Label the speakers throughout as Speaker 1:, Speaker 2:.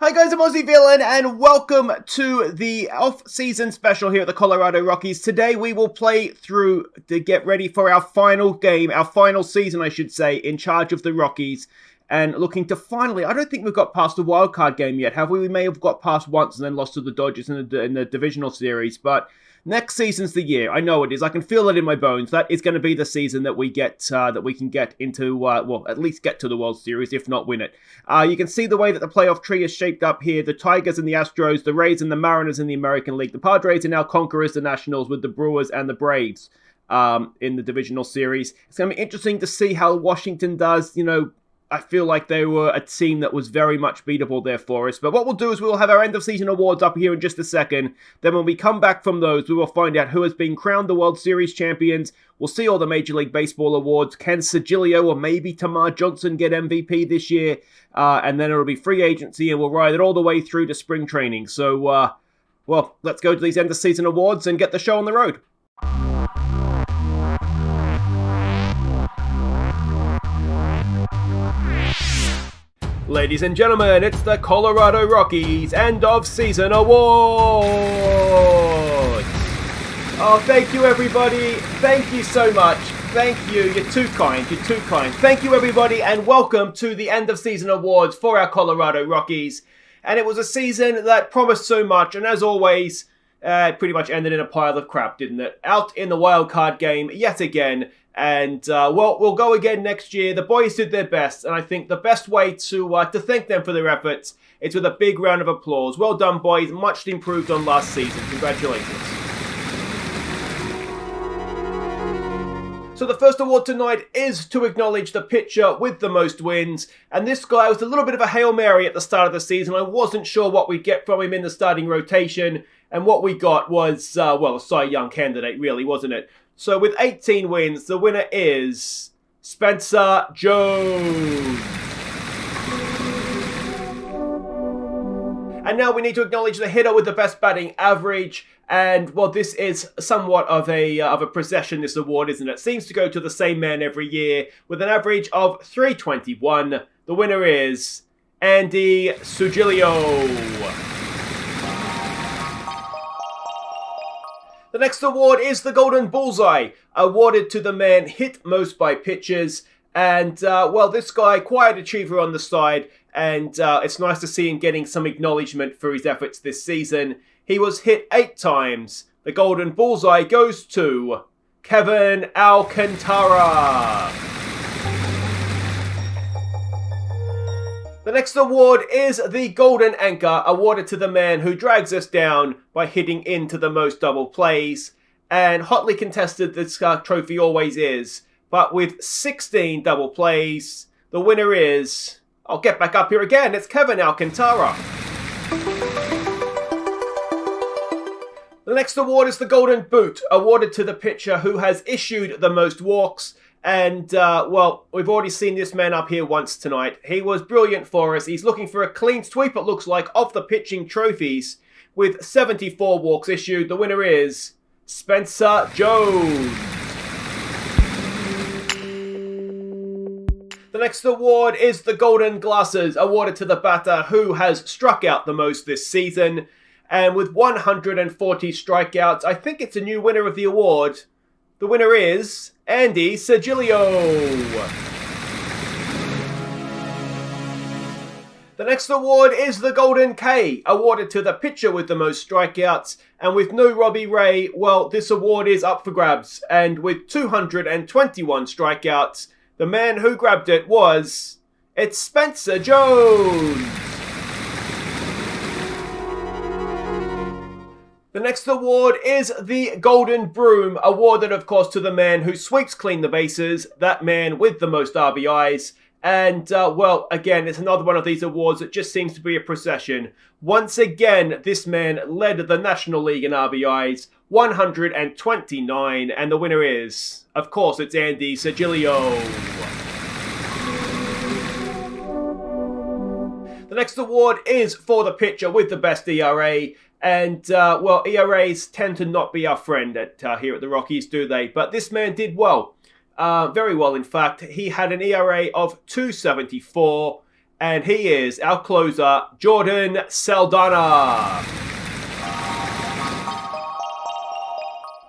Speaker 1: Hi guys, I'm Aussie Villain, and welcome to the off-season special here at the Colorado Rockies. Today we will play through to get ready for our final game, our final season I should say, in charge of the Rockies. And looking to finally, I don't think we've got past the wildcard game yet, have we? We may have got past once and then lost to the Dodgers in the divisional series, but next season's the year. I know it is. I can feel it in my bones. That is going to be the season that we get, that we can get into, well, at least get to the World Series, if not win it. You can see the way that the playoff tree is shaped up here. The Tigers and the Astros, the Rays and the Mariners in the American League. The Padres are now conquerors, the Nationals, with the Brewers and the Braves in the divisional series. It's going to be interesting to see how Washington does. You know, I feel like they were a team that was very much beatable there for us. But what we'll do is we'll have our end-of-season awards up here in just a second. Then when we come back from those, we will find out who has been crowned the World Series champions. We'll see all the Major League Baseball awards. Can Sugilio or maybe Tamar Johnson get MVP this year? And then it'll be free agency, and we'll ride it all the way through to spring training. So, well, let's go to these end-of-season awards and get the show on the road. Ladies and gentlemen, it's the Colorado Rockies End of Season Awards! Oh, thank you everybody. Thank you so much. Thank you. You're too kind. You're too kind. Thank you everybody, and welcome to the End of Season Awards for our Colorado Rockies. And it was a season that promised so much, and as always, it pretty much ended in a pile of crap, didn't it? Out in the wild card game yet again. And, well, we'll go again next year. The boys did their best, and I think the best way to thank them for their efforts is with a big round of applause. Well done, boys. Much improved on last season. Congratulations. So the first award tonight is to acknowledge the pitcher with the most wins. And this guy was a little bit of a Hail Mary at the start of the season. I wasn't sure what we'd get from him in the starting rotation. And what we got was, well, a Cy Young candidate, really, wasn't it? So with 18 wins, the winner is Spencer Jones. And now we need to acknowledge the hitter with the best batting average. And, well, this is somewhat of a procession, this award, isn't it? Seems to go to the same man every year with an average of .321. The winner is Andy Sugilio. The next award is the Golden Bullseye, awarded to the man hit most by pitchers. And, well, this guy, quiet achiever on the side, and it's nice to see him getting some acknowledgement for his efforts this season. He was hit 8 times. The Golden Bullseye goes to Kevin Alcantara. The next award is the Golden Anchor, awarded to the man who drags us down by hitting into the most double plays. And hotly contested this trophy always is. But with 16 double plays, the winner is... I'll get back up here again, it's Kevin Alcantara. The next award is the Golden Boot, awarded to the pitcher who has issued the most walks. And, well, we've already seen this man up here once tonight. He was brilliant for us. He's looking for a clean sweep, it looks like, of the pitching trophies with 74 walks issued. The winner is Spencer Jones. The next award is the Golden Glasses, awarded to the batter who has struck out the most this season. And with 140 strikeouts, I think it's a new winner of the award. The winner is Andy Sugilio. The next award is the Golden K, awarded to the pitcher with the most strikeouts. And with no Robbie Ray, well, this award is up for grabs. And with 221 strikeouts, the man who grabbed it was... It's Spencer Jones. The next award is the Golden Broom, awarded, of course, to the man who sweeps clean the bases, that man with the most RBIs. And, well, again, it's another one of these awards that just seems to be a procession. Once again, this man led the National League in RBIs, 129, and the winner is, of course, it's Andy Sugilio. The next award is for the pitcher with the best ERA. And, well, ERAs tend to not be our friend here at the Rockies, do they? But this man did well. Very well, in fact. He had an ERA of 2.74. And he is our closer, Jordan Saldana.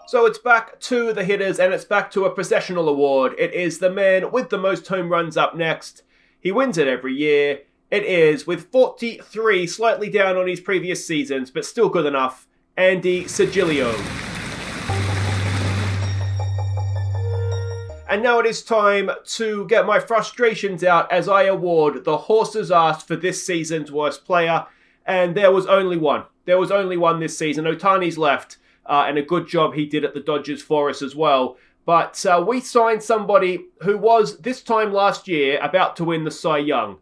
Speaker 1: So it's back to the hitters, and it's back to a possessional award. It is the man with the most home runs up next. He wins it every year. It is, with 43, slightly down on his previous seasons, but still good enough, Andy Sugilio. And now it is time to get my frustrations out as I award the horse's ass for this season's worst player. And there was only one. There was only one this season. Ohtani's left. And a good job he did at the Dodgers for us as well. But we signed somebody who was, this time last year, about to win the Cy Young.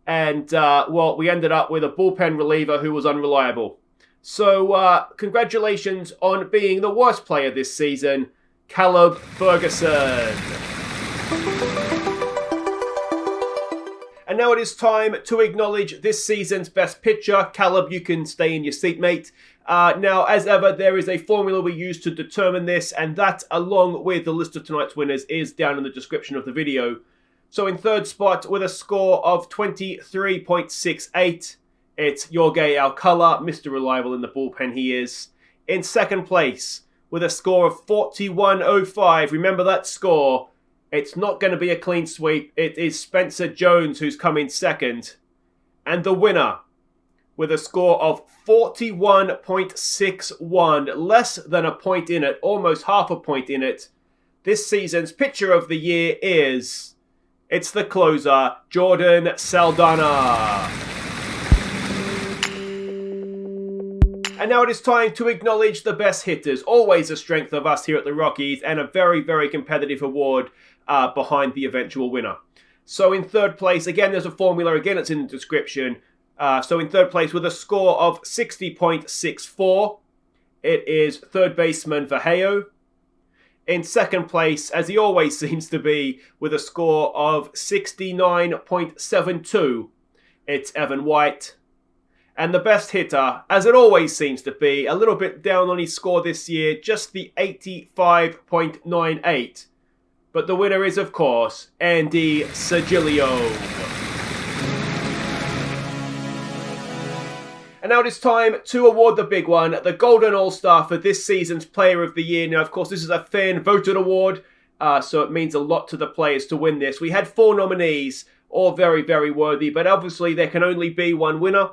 Speaker 1: And, well, we ended up with a bullpen reliever who was unreliable. So, congratulations on being the worst player this season, Caleb Ferguson. And now it is time to acknowledge this season's best pitcher. Caleb, you can stay in your seat, mate. Now, as ever, there is a formula we use to determine this, and that, along with the list of tonight's winners, is down in the description of the video. So in third spot, with a score of 23.68, it's Jorge Alcala, Mr. Reliable in the bullpen he is. In second place, with a score of 41.05, remember that score, it's not going to be a clean sweep. It is Spencer Jones who's come in second. And the winner, with a score of 41.61, less than a point in it, almost half a point in it. This season's pitcher of the year is, it's the closer, Jordan Saldana. And now it is time to acknowledge the best hitters, always a strength of us here at the Rockies, and a very, very competitive award behind the eventual winner. So in third place, again, there's a formula, again, it's in the description. So in third place with a score of 60.64, it is third baseman Vallejo. In second place, as he always seems to be, with a score of 69.72, it's Evan White. And the best hitter, as it always seems to be, a little bit down on his score this year, just the 85.98. But the winner is, of course, Andy Sugilio. And now it is time to award the big one, the Golden All-Star for this season's Player of the Year. Now, of course, this is a fan-voted award, so it means a lot to the players to win this. We had 4 nominees, all very, very worthy, but obviously there can only be one winner.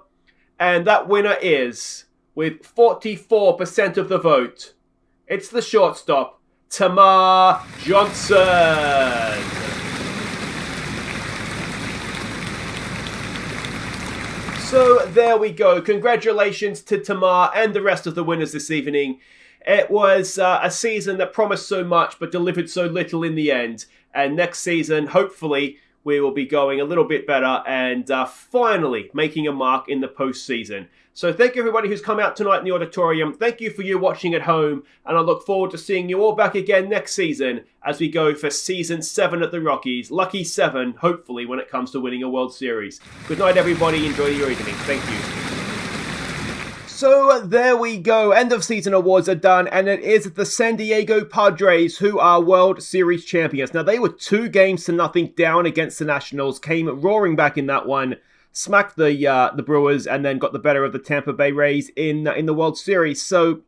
Speaker 1: And that winner is, with 44% of the vote, it's the shortstop, Tamar Johnson. So there we go. Congratulations to Tamar and the rest of the winners this evening. It was a season that promised so much but delivered so little in the end. And next season, hopefully, we will be going a little bit better and finally making a mark in the postseason. So thank you everybody who's come out tonight in the auditorium. Thank you for you watching at home. And I look forward to seeing you all back again next season as we go for Season 7 at the Rockies. Lucky 7, hopefully, when it comes to winning a World Series. Good night, everybody. Enjoy your evening. Thank you. So there we go. End of season awards are done, and it is the San Diego Padres who are World Series champions. Now, they were 2-0 down against the Nationals, came roaring back in that one, smacked the Brewers, and then got the better of the Tampa Bay Rays in the World Series. So,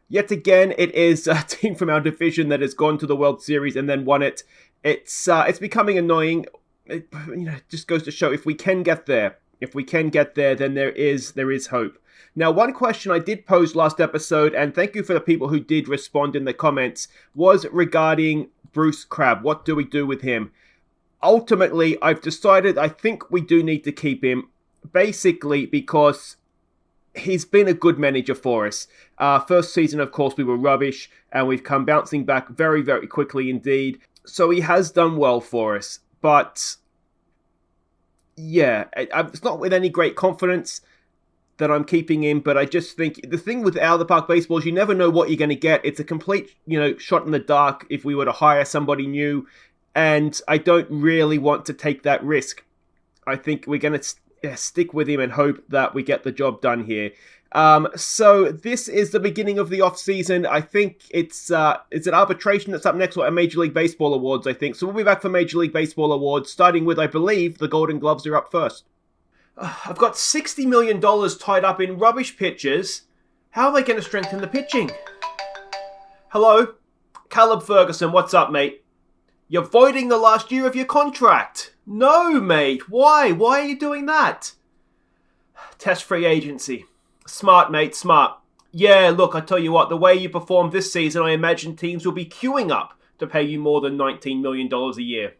Speaker 1: yet again, it is a team from our division that has gone to the World Series and then won it. It's becoming annoying. It just goes to show if we can get there, then there is hope. Now, one question I did pose last episode, and thank you for the people who did respond in the comments, was regarding Bruce Crabb. What do we do with him? Ultimately, I've decided I think we do need to keep him, basically because he's been a good manager for us. First season, of course, we were rubbish, and we've come bouncing back very, very quickly indeed. So he has done well for us, but yeah, it's not with any great confidence that I'm keeping him, but I just think the thing with out-of-the-park baseball is you never know what you're going to get. It's a complete, shot in the dark if we were to hire somebody new, and I don't really want to take that risk. I think we're going to stick with him and hope that we get the job done here. So this is the beginning of the off-season. I think it's an arbitration that's up next, or a Major League Baseball awards, I think. So we'll be back for Major League Baseball awards, starting with, I believe, the Golden Gloves are up first. I've got $60 million tied up in rubbish pitchers. How am I going to strengthen the pitching? Hello? Caleb Ferguson, what's up, mate? You're voiding the last year of your contract. No, mate. Why? Why are you doing that? Test free agency. Smart, mate, smart. Yeah, look, I tell you what, the way you performed this season, I imagine teams will be queuing up to pay you more than $19 million a year.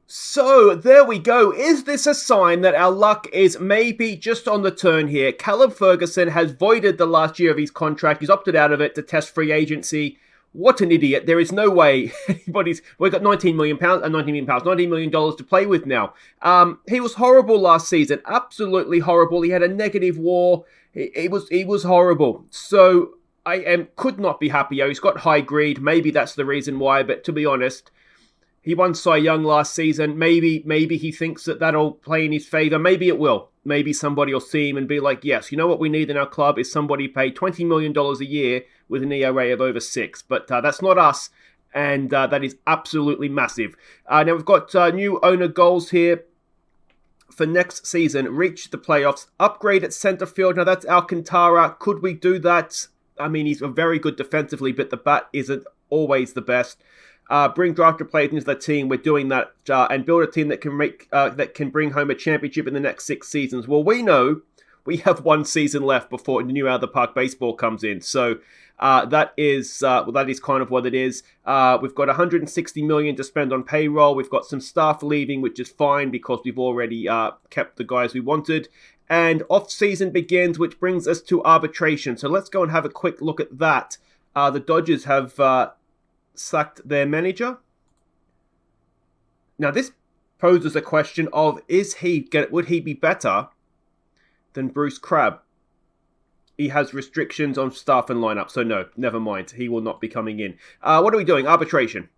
Speaker 1: So, there we go. Is this a sign that our luck is maybe just on the turn here? Caleb Ferguson has voided the last year of his contract. He's opted out of it to test free agency. What an idiot. There is no way anybody's... We've got $19 million to play with now. He was horrible last season. Absolutely horrible. He had a negative WAR. He was horrible. So, could not be happier. He's got high greed. Maybe that's the reason why. But to be honest... He won Cy Young last season. Maybe he thinks that that'll play in his favor. Maybe it will. Maybe somebody will see him and be like, yes, you know what we need in our club is somebody paid $20 million a year with an ERA of over 6. But that's not us, and that is absolutely massive. Now we've got new owner goals here for next season. Reach the playoffs. Upgrade at center field. Now that's Alcantara. Could we do that? I mean, he's very good defensively, but the bat isn't always the best. Bring drafted players into the team. We're doing that, and build a team that can bring home a championship in the next 6 seasons. Well, we know we have 1 season left before the new out of the park baseball comes in. So that is kind of what it is. We've got $160 million to spend on payroll. We've got some staff leaving, which is fine because we've already kept the guys we wanted. And off season begins, which brings us to arbitration. So let's go and have a quick look at that. The Dodgers have sacked their manager. Now this poses a question of would he be better than Bruce Crabb? He has restrictions on staff and lineup, so no, never mind. He will not be coming in. What are we doing? Arbitration.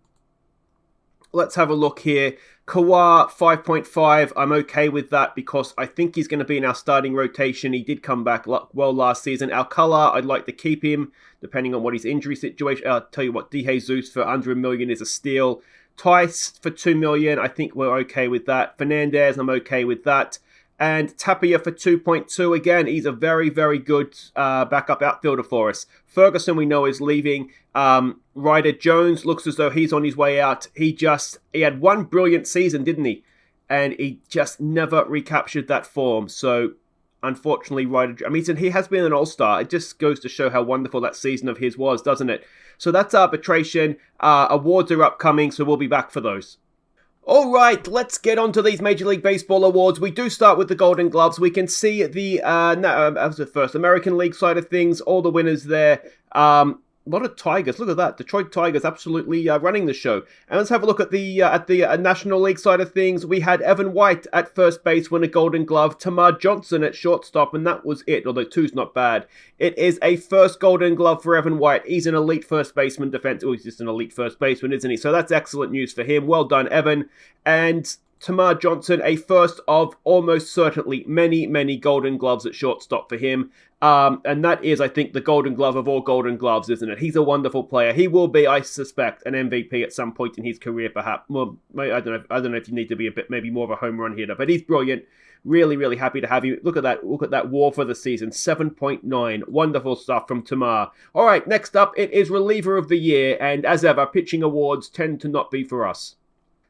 Speaker 1: Let's have a look here. Kawhi 5.5. I'm okay with that because I think he's going to be in our starting rotation. He did come back well last season. Alcala, I'd like to keep him depending on what his injury situation. I'll tell you what, DeJesus for under $1 million is a steal. Tice for $2 million. I think we're okay with that. Fernandez, I'm okay with that. And Tapia for 2.2. Again, he's a very, very good backup outfielder for us. Ferguson, we know, is leaving. Ryder Jones looks as though he's on his way out. He had one brilliant season, didn't he? And he just never recaptured that form. So, unfortunately, he has been an all-star. It just goes to show how wonderful that season of his was, doesn't it? So that's arbitration. Awards are upcoming, so we'll be back for those. All right, let's get on to these Major League Baseball awards. We do start with the Golden Gloves. We can see the first American League side of things, all the winners there. A lot of Tigers. Look at that. Detroit Tigers absolutely running the show. And let's have a look at the National League side of things. We had Evan White at first base win a Golden Glove. Tamar Johnson at shortstop, and that was it, although 2's not bad. It is a first Golden Glove for Evan White. He's an elite first baseman. He's just an elite first baseman, isn't he? So that's excellent news for him. Well done, Evan. And Tamar Johnson, a first of almost certainly many, many Golden Gloves at shortstop for him. And that is, I think, the Golden Glove of all Golden Gloves, isn't it? He's a wonderful player. He will be, I suspect, an MVP at some point in his career, perhaps. Well, I don't know if you need to be a bit, maybe more of a home run hitter, but he's brilliant. Really, really happy to have you. Look at that WAR for the season, 7.9. Wonderful stuff from Tamar. All right, next up, it is Reliever of the Year, and as ever, pitching awards tend to not be for us.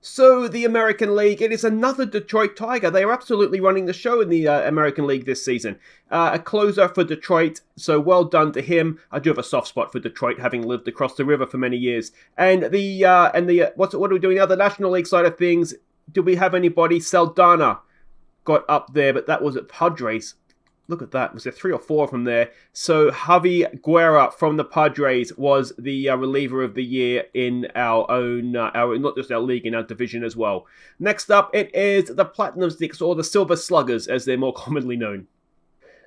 Speaker 1: So, the American League, it is another Detroit Tiger. They are absolutely running the show in the American League this season. A closer for Detroit, so well done to him. I do have a soft spot for Detroit, having lived across the river for many years. And what are we doing now? The National League side of things, do we have anybody? Saldana got up there, but that was at Padres. Look at that. Was there 3 or 4 from there? So Javi Guerra from the Padres was the reliever of the year in our own, not just our league, in our division as well. Next up, it is the Platinum Sticks, or the Silver Sluggers, as they're more commonly known.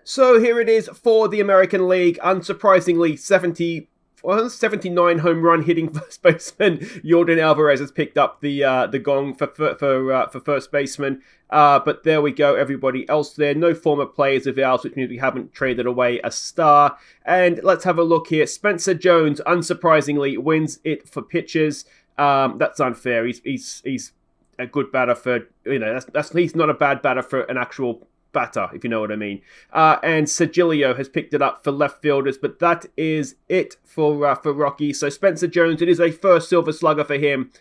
Speaker 1: So here it is for the American League. Unsurprisingly, 79 home run hitting first baseman Yordan Alvarez has picked up the gong for first baseman. But there we go, everybody else there. No former players of ours, which means we haven't traded away a star. And let's have a look here. Spencer Jones, unsurprisingly, wins it for pitchers. That's unfair. He's a good batter for, he's not a bad batter for an actual batter, if you know what I mean. And Sugilio has picked it up for left fielders, but that is it for Rocky. So Spencer Jones, it is a first Silver Slugger for him.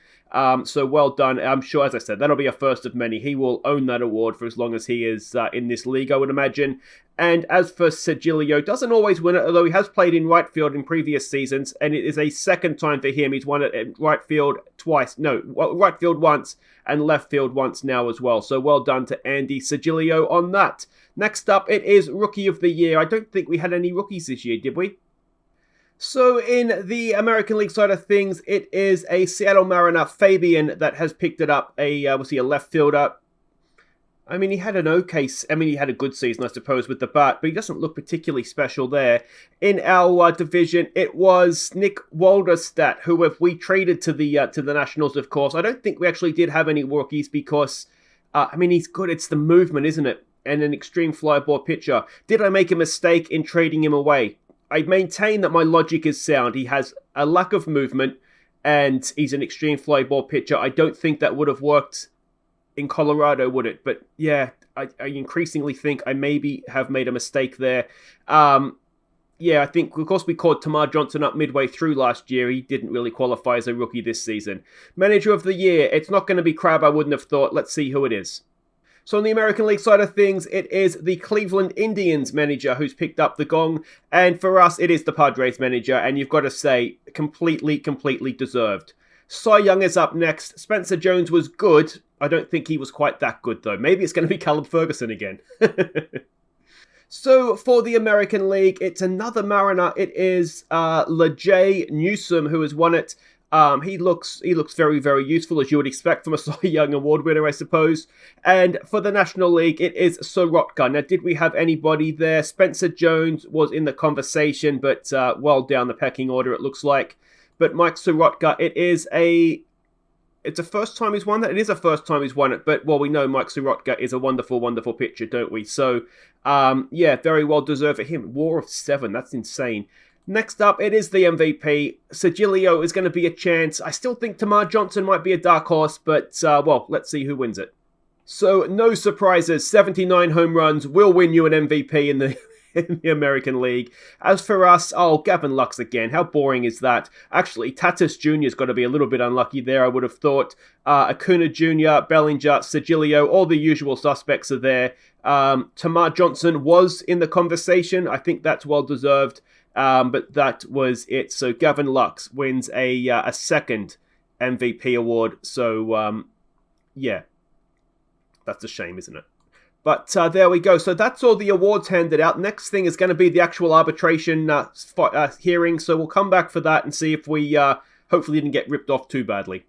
Speaker 1: So well done. I'm sure, as I said, that'll be a first of many. He will own that award for as long as he is in this league, I would imagine. And as for Sugilio, doesn't always win it, although he has played in right field in previous seasons, and it is a second time for him. He's won it at right field twice. No, right field once and left field once now as well. So well done to Andy Sugilio on that. Next up, it is Rookie of the Year. I don't think we had any rookies this year, did we? So in the American League side of things, it is a Seattle Mariner, Fabian, that has picked it up. Was he a left fielder? I mean, he had he had a good season, I suppose, with the bat, but he doesn't look particularly special there. In our division, it was Nick Walderstadt, who we traded to the Nationals, of course. I don't think we actually did have any rookies because, he's good. It's the movement, isn't it? And an extreme fly ball pitcher. Did I make a mistake in trading him away? I maintain that my logic is sound. He has a lack of movement, and he's an extreme fly ball pitcher. I don't think that would have worked in Colorado, would it? But yeah, I increasingly think I maybe have made a mistake there. I think, of course, we called Tamar Johnson up midway through last year. He didn't really qualify as a rookie this season. Manager of the Year, it's not going to be Crab, I wouldn't have thought. Let's see who it is. So on the American League side of things, it is the Cleveland Indians manager who's picked up the gong. And for us, it is the Padres manager. And you've got to say, completely deserved. Cy Young is up next. Spencer Jones was good. I don't think he was quite that good, though. Maybe it's going to be Callum Ferguson again. So for the American League, it's another Mariner. It is LeJay Newsome who has won it. He looks very, very useful, as you would expect from a Cy Young Award winner, I suppose. And for the National League, it is Sorotka. Now, did we have anybody there? Spencer Jones was in the conversation, but well down the pecking order, it looks like. But Mike Sorotka, it's a first time he's won that. It is a first time he's won it, but we know Mike Sorotka is a wonderful, wonderful pitcher, don't we? So, very well deserved for him. WAR of 7, that's insane. Next up, it is the MVP. Sugilio is going to be a chance. I still think Tamar Johnson might be a dark horse, but, let's see who wins it. So, no surprises. 79 home runs will win you an MVP in the American League. As for us, Gavin Lux again. How boring is that? Actually, Tatis Jr.'s got to be a little bit unlucky there, I would have thought. Acuna Jr., Bellinger, Sugilio, all the usual suspects are there. Tamar Johnson was in the conversation. I think that's well deserved. But that was it. So Gavin Lux wins a second MVP award. So, that's a shame, isn't it? But there we go. So that's all the awards handed out. Next thing is going to be the actual arbitration hearing. So we'll come back for that and see if we hopefully didn't get ripped off too badly.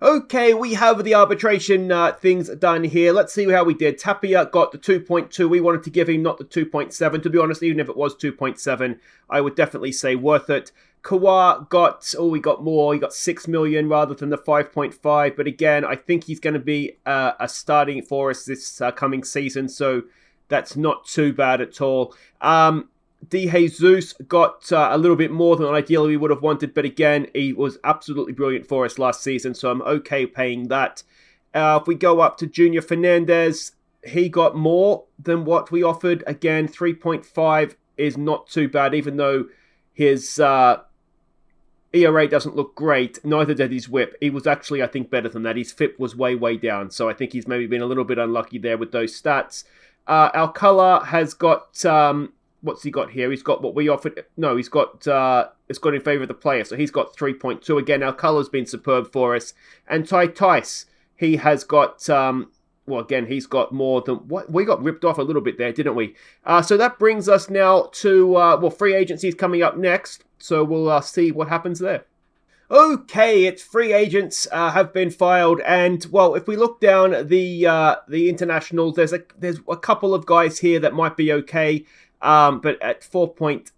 Speaker 1: Okay, we have the arbitration things done here. Let's see how we did. Tapia got the 2.2. We wanted to give him not the 2.7. To be honest, even if it was 2.7, I would definitely say worth it. Kawhi we got more. He got 6 million rather than the 5.5. But again, I think he's going to be a starting for us this coming season. So that's not too bad at all. De Jesus got a little bit more than ideally we would have wanted. But again, he was absolutely brilliant for us last season. So I'm okay paying that. If we go up to Junior Fernandez, he got more than what we offered. Again, 3.5 is not too bad, even though his ERA doesn't look great. Neither did his whip. He was actually, I think, better than that. His FIP was way, way down. So I think he's maybe been a little bit unlucky there with those stats. Alcantara has got... what's he got here? He's got what we offered. No, he's got it's got in favor of the player. So he's got 3.2. Again, Alcantara's been superb for us. And Ty Tice, he has got... again, he's got more than... what we got ripped off a little bit there, didn't we? So that brings us now to... free agency is coming up next. So we'll see what happens there. Okay, it's free agents have been filed, and if we look down the internationals, there's a couple of guys here that might be okay, but at 4.8,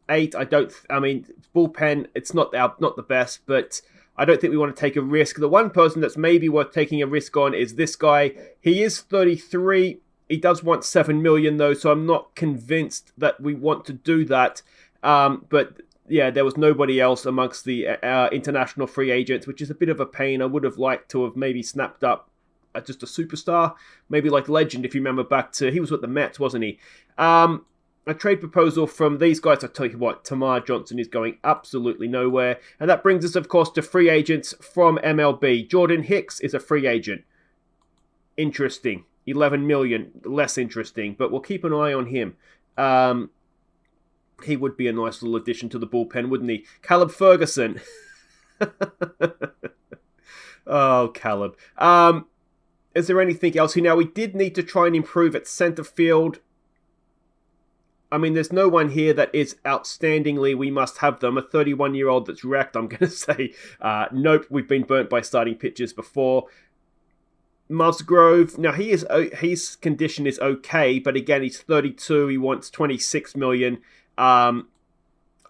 Speaker 1: bullpen, it's not the best, but I don't think we want to take a risk. The one person that's maybe worth taking a risk on is this guy. He is 33. He does want 7 million though, so I'm not convinced that we want to do that. But yeah, there was nobody else amongst the international free agents, which is a bit of a pain. I would have liked to have maybe snapped up just a superstar, maybe like legend if you remember back to, he was with the Mets, wasn't he? A trade proposal from these guys, I tell you what, Tamar Johnson is going absolutely nowhere. And that brings us, of course, to free agents from MLB. Jordan Hicks is a free agent. Interesting. 11 million, less interesting, but we'll keep an eye on him. He would be a nice little addition to the bullpen, wouldn't he? Caleb Ferguson. Oh, Caleb. Is there anything else here? Now, we did need to try and improve at center field. I mean, there's no one here that is outstandingly, we must have them. A 31-year-old that's wrecked, I'm going to say, nope, we've been burnt by starting pitchers before. Musgrove, now his condition is okay, but again, he's 32, he wants 26 million. I'm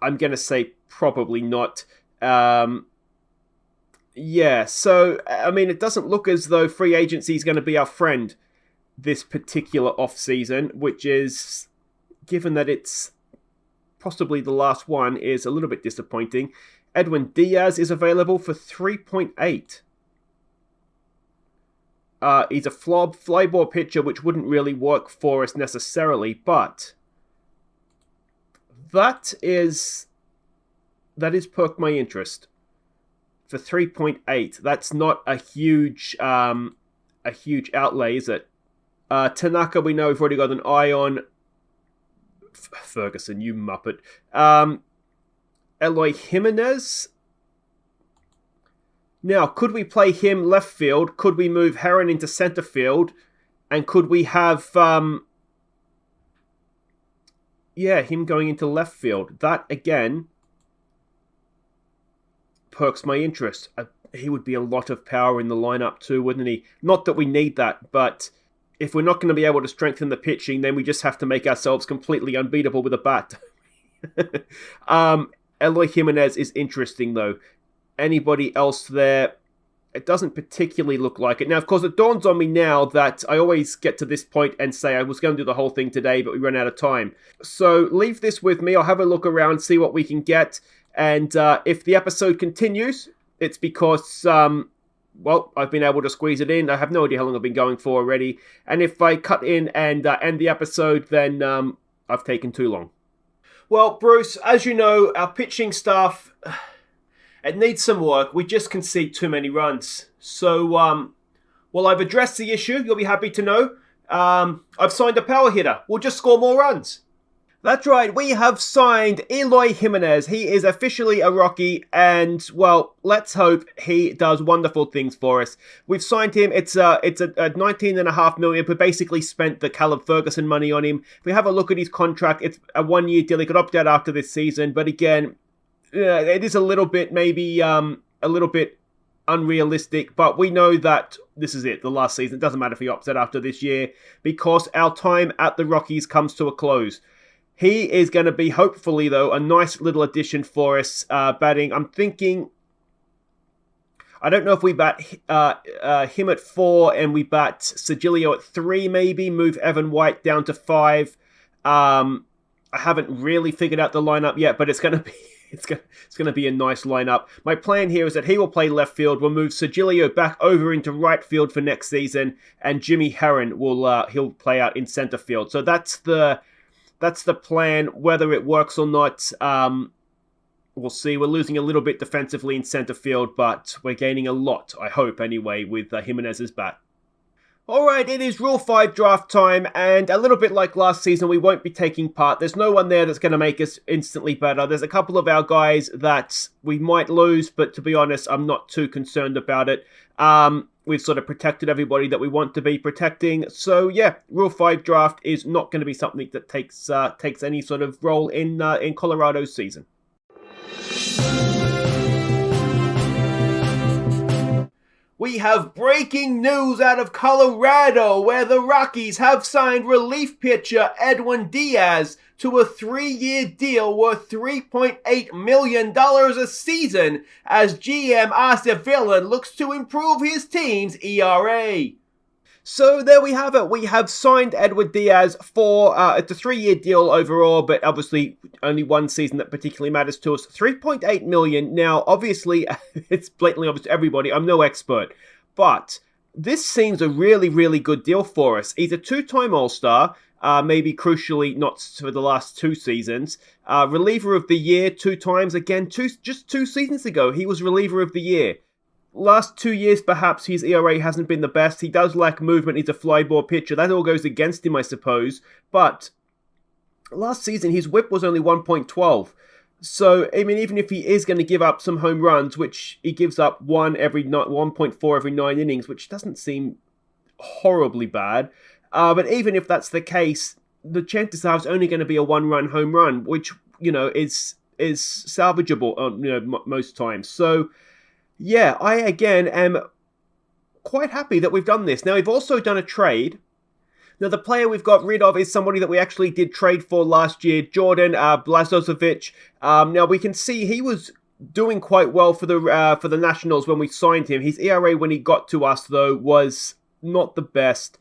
Speaker 1: going to say probably not. Yeah, so, I mean, it doesn't look as though free agency is going to be our friend this particular offseason, which is, given that it's possibly the last one, is a little bit disappointing. Edwin Diaz is available for 3.8. He's a fly ball pitcher, which wouldn't really work for us necessarily, but that is perked my interest for 3.8. That's not a huge outlay, is it? Tanaka, we know we've already got an eye on. Ferguson, you muppet. Eloy Jimenez. Now, could we play him left field? Could we move Heron into center field? And could we have, him going into left field? That, again, perks my interest. He would be a lot of power in the lineup too, wouldn't he? Not that we need that, but if we're not going to be able to strengthen the pitching, then we just have to make ourselves completely unbeatable with a bat. Eloy Jimenez is interesting, though. Anybody else there? It doesn't particularly look like it. Now, of course, it dawns on me now that I always get to this point and say I was going to do the whole thing today, but we ran out of time. So leave this with me. I'll have a look around, see what we can get. And if the episode continues, it's because I've been able to squeeze it in. I have no idea how long I've been going for already. And if I cut in and end the episode, then I've taken too long. Well, Bruce, as you know, our pitching staff, it needs some work. We just concede too many runs. So, I've addressed the issue. You'll be happy to know. I've signed a power hitter. We'll just score more runs. That's right, we have signed Eloy Jimenez. He is officially a Rocky, and, well, let's hope he does wonderful things for us. We've signed him. It's a $19.5 million, but basically spent the Caleb Ferguson money on him. If we have a look at his contract, it's a one-year deal. He could opt out after this season, but again, it is a little bit, maybe, a little bit unrealistic, but we know that this is it, the last season. It doesn't matter if he opts out after this year, because our time at the Rockies comes to a close. He is going to be, hopefully, though, a nice little addition for us batting. I'm thinking, I don't know if we bat him at 4 and we bat Sugilio at 3, maybe. Move Evan White down to 5. I haven't really figured out the lineup yet, but it's going to be it's going to be a nice lineup. My plan here is that he will play left field. We'll move Sugilio back over into right field for next season, and Jimmy Herron he'll play out in center field. So that's the plan. Whether it works or not, we'll see. We're losing a little bit defensively in center field, but we're gaining a lot, I hope, anyway, with Jimenez's bat. Alright, it is Rule 5 draft time, and a little bit like last season, we won't be taking part. There's no one there that's going to make us instantly better. There's a couple of our guys that we might lose, but to be honest, I'm not too concerned about it. We've sort of protected everybody that we want to be protecting. So yeah, Rule 5 draft is not going to be something that takes any sort of role in Colorado's season. We have breaking news out of Colorado, where the Rockies have signed relief pitcher Edwin Diaz to a 3-year deal worth $3.8 million a season as GM Aussie looks to improve his team's ERA. So there we have it. We have signed Edwin Diaz for it's a 3-year deal overall, but obviously only one season that particularly matters to us. $3.8 million. Now, obviously, it's blatantly obvious to everybody. I'm no expert, but this seems a really, really good deal for us. He's a two-time All-Star, maybe crucially not for the last 2 seasons. Reliever of the year 2 times. Again, just 2 seasons ago, he was reliever of the year. Last 2 years, perhaps his ERA hasn't been the best. He does lack movement. He's a fly ball pitcher. That all goes against him, I suppose. But last season, his whip was only 1.12. So, I mean, even if he is going to give up some home runs, which he gives up 1.4 every 9 innings, which doesn't seem horribly bad. But even if that's the case, the chances are it's only going to be a 1-run home run, which, is salvageable, most times. So, yeah, I, again, am quite happy that we've done this. Now, we've also done a trade. Now, the player we've got rid of is somebody that we actually did trade for last year, Jordan Blazovic. Now, we can see he was doing quite well for the Nationals when we signed him. His ERA when he got to us, though, was not the best.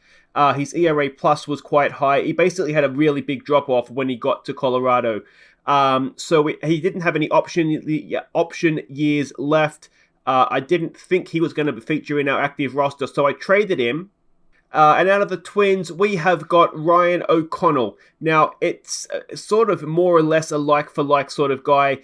Speaker 1: His ERA plus was quite high. He basically had a really big drop-off when he got to Colorado. So he didn't have any option years left. I didn't think he was going to feature in our active roster, so I traded him. And out of the Twins, we have got Ryan O'Connell. Now, it's sort of more or less a like-for-like sort of guy,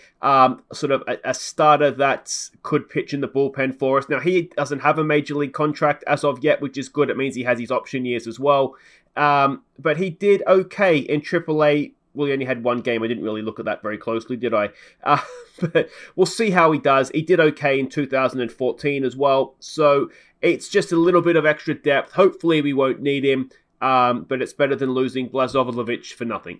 Speaker 1: sort of a starter that could pitch in the bullpen for us. Now, he doesn't have a major league contract as of yet, which is good. It means he has his option years as well. But he did okay in AAA. Well, he only had 1 game. I didn't really look at that very closely, did I? But we'll see how he does. He did okay in 2014 as well. So it's just a little bit of extra depth. Hopefully we won't need him, but it's better than losing Blazovic for nothing.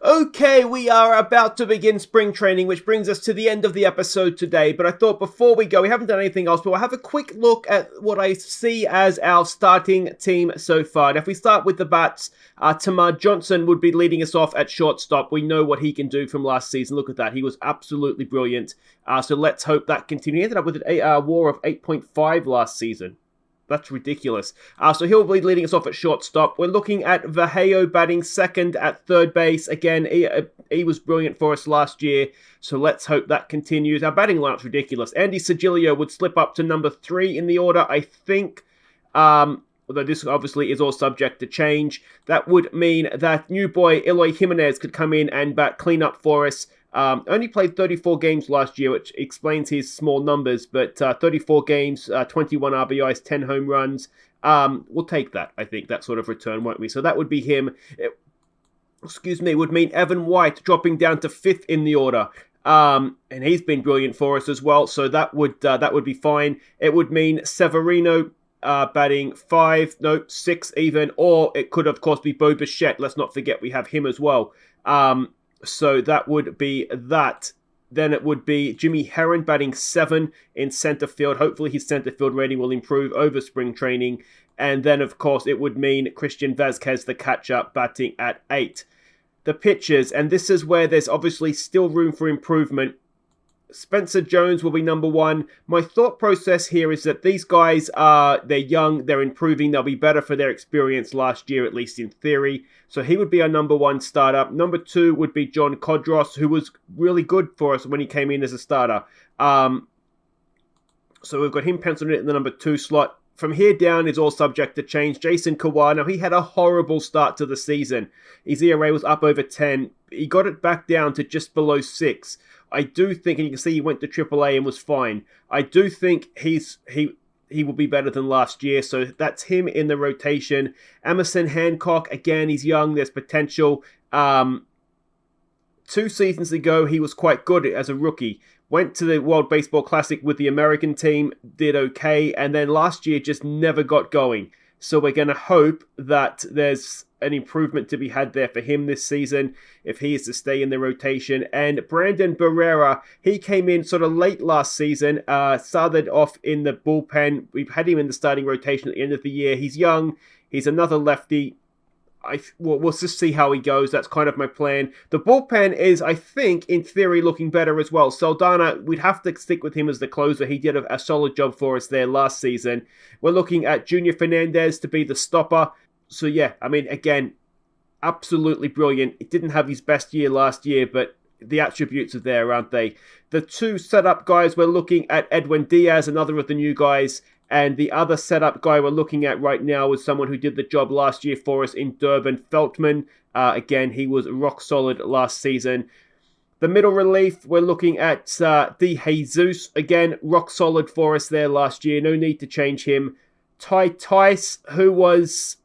Speaker 1: Okay, we are about to begin spring training, which brings us to the end of the episode today. But I thought before we go, we haven't done anything else, but we'll have a quick look at what I see as our starting team so far. Now, if we start with the bats, Tamar Johnson would be leading us off at shortstop. We know what he can do from last season. Look at that. He was absolutely brilliant. So let's hope that continues. He ended up with a WAR of 8.5 last season. That's ridiculous. So he'll be leading us off at shortstop. We're looking at Vallejo batting second at third base. Again, he was brilliant for us last year, so let's hope that continues. Our batting lineup's ridiculous. Andy Sugilio would slip up to number 3 in the order, I think. Although this obviously is all subject to change. That would mean that new boy Eloy Jimenez could come in and bat cleanup for us. Only played 34 games last year, which explains his small numbers, but 34 games, 21 RBIs, 10 home runs. We'll take that, I think, that sort of return, won't we? So that would be him. Would mean Evan White dropping down to 5th in the order. And he's been brilliant for us as well, so that would be fine. It would mean Severino batting 6 even, or it could, of course, be Bo Bichette. Let's not forget we have him as well. So that would be that. Then it would be Jimmy Herron batting 7 in center field. Hopefully his center field rating will improve over spring training. And then, of course, it would mean Christian Vazquez, the catcher, batting at 8. The pitchers, and this is where there's obviously still room for improvement. Spencer Jones will be number 1. My thought process here is that these guys they're young, they're improving, they'll be better for their experience last year, at least in theory. So he would be our number 1 starter. Number 2 would be John Kodros, who was really good for us when he came in as a starter. So we've got him penciled in the number 2 slot. From here down is all subject to change. Jason Kawhi, now he had a horrible start to the season. His ERA was up over 10. He got it back down to just below 6. I do think, and you can see he went to AAA and was fine. I do think he will be better than last year, so that's him in the rotation. Emerson Hancock, again, he's young, there's potential. 2 seasons ago, he was quite good as a rookie. Went to the World Baseball Classic with the American team, did okay, and then last year just never got going. So we're going to hope that there's an improvement to be had there for him this season if he is to stay in the rotation. And Brandon Barrera, he came in sort of late last season, started off in the bullpen. We've had him in the starting rotation at the end of the year. He's young. He's another lefty. We'll just see how he goes. That's kind of my plan. The bullpen is, I think, in theory, looking better as well. Saldana, we'd have to stick with him as the closer. He did a solid job for us there last season. We're looking at Junior Fernandez to be the stopper. So yeah, I mean, again, absolutely brilliant. He didn't have his best year last year, but the attributes are there, aren't they? The 2 setup guys, we're looking at Edwin Diaz, another of the new guys, And the other setup guy we're looking at right now is someone who did the job last year for us in Durban, Feltman. Again, he was rock solid last season. The middle relief, we're looking at De Jesus. Again, rock solid for us there last year. No need to change him. Ty Tice, who was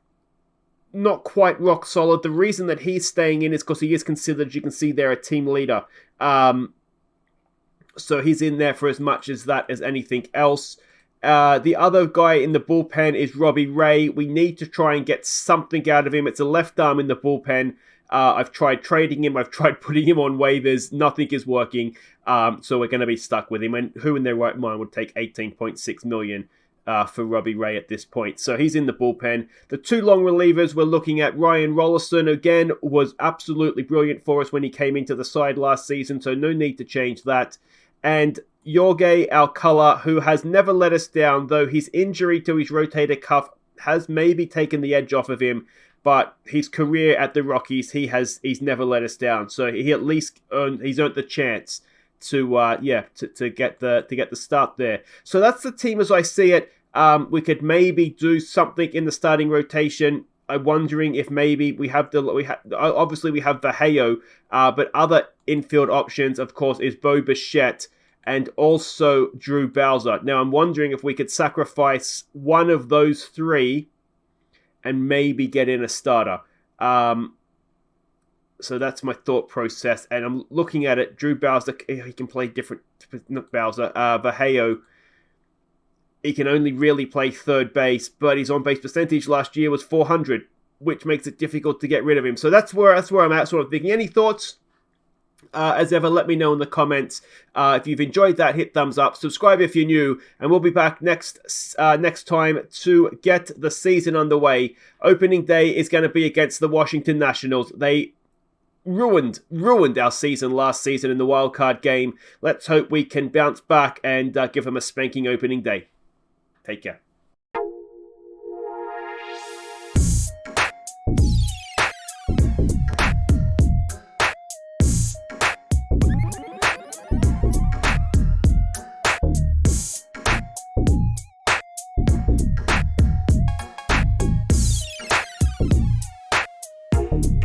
Speaker 1: not quite rock solid. The reason that he's staying in is because he is considered, as you can see there, a team leader. So he's in there for as much as that as anything else. The other guy in the bullpen is Robbie Ray. We need to try and get something out of him. It's a left arm in the bullpen. I've tried trading him. I've tried putting him on waivers. Nothing is working. So we're going to be stuck with him. And who in their right mind would take $18.6 million for Robbie Ray at this point? So he's in the bullpen. The two long relievers, we're looking at Ryan Rollerson. Again, was absolutely brilliant for us when he came into the side last season. So no need to change that. And Jorge Alcala, who has never let us down, though his injury to his rotator cuff has maybe taken the edge off of him. But his career at the Rockies, he's never let us down. So he at least earned the chance to get the start there. So that's the team as I see it. We could maybe do something in the starting rotation. I'm wondering if maybe we have Vallejo, but other infield options, of course, is Bo Bichette and also Drew Bowser. Now I'm wondering if we could sacrifice one of those three and maybe get in a starter. So that's my thought process. And I'm looking at it. Drew Bowser, he can play different... Not Bowser. Vallejo, he can only really play third base, but his on-base percentage last year was .400, which makes it difficult to get rid of him. So that's where I'm at, sort of thinking. Any thoughts? As ever, let me know in the comments. If you've enjoyed that, hit thumbs up. Subscribe if you're new, and we'll be back next time to get the season underway. Opening day is going to be against the Washington Nationals. They ruined our season last season in the wildcard game. Let's hope we can bounce back and give them a spanking opening day. Take care.